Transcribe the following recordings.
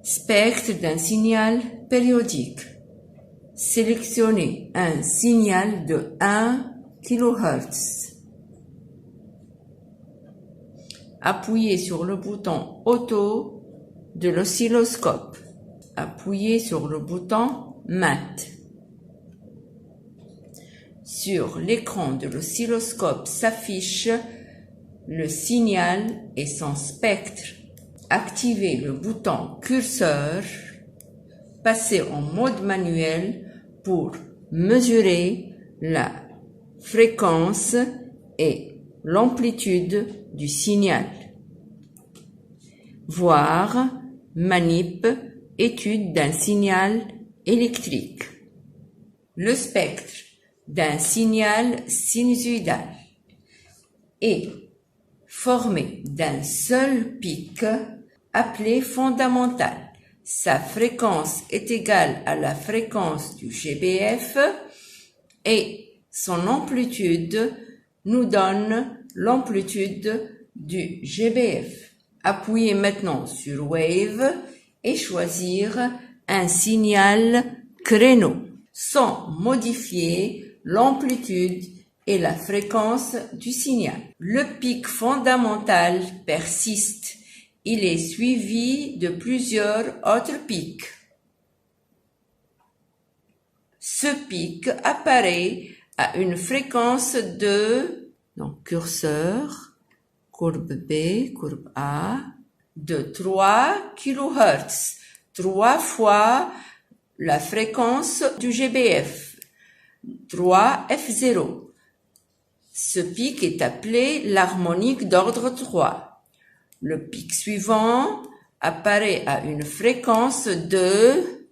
Spectre d'un signal périodique. Sélectionnez un signal de 1 kHz. Appuyez sur le bouton Auto de l'oscilloscope. Appuyez sur le bouton Mat. Sur l'écran de l'oscilloscope s'affiche le signal et son spectre. Activez le bouton curseur. Passez en mode manuel pour mesurer la fréquence et l'amplitude du signal. Voir manip, étude d'un signal électrique. Le spectre d'un signal sinusoïdal est formé d'un seul pic appelé fondamental. Sa fréquence est égale à la fréquence du GBF et son amplitude nous donne l'amplitude du GBF. Appuyez maintenant sur Wave et choisir un signal créneau sans modifier l'amplitude et la fréquence du signal. Le pic fondamental persiste. Il est suivi de plusieurs autres pics. Ce pic apparaît à une fréquence de, curseur, courbe B, courbe A, de 3 kHz, 3 fois la fréquence du GBF, 3 F0. Ce pic est appelé l'harmonique d'ordre 3. Le pic suivant apparaît à une fréquence de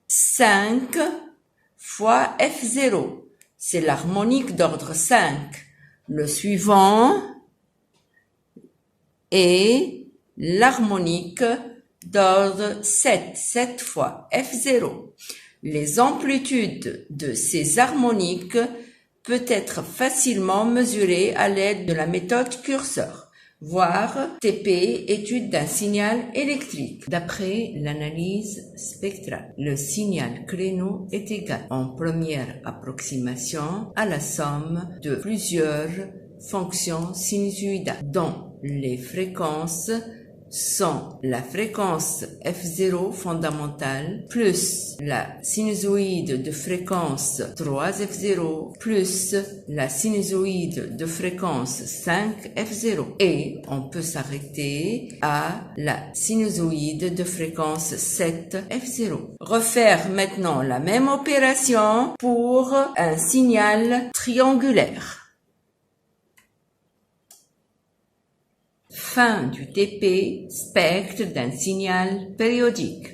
5 fois F0. C'est l'harmonique d'ordre 5. Le suivant est l'harmonique d'ordre 7, 7 fois F0. Les amplitudes de ces harmoniques peut être facilement mesurées à l'aide de la méthode curseur. Voir TP, étude d'un signal électrique. D'après l'analyse spectrale, le signal créneau est égal en première approximation à la somme de plusieurs fonctions sinusoïdales dont les fréquences sont la fréquence F0 fondamentale plus la sinusoïde de fréquence 3F0 plus la sinusoïde de fréquence 5F0 et on peut s'arrêter à la sinusoïde de fréquence 7F0. Refaire maintenant la même opération pour un signal triangulaire. Fin du TP, spectre d'un signal périodique.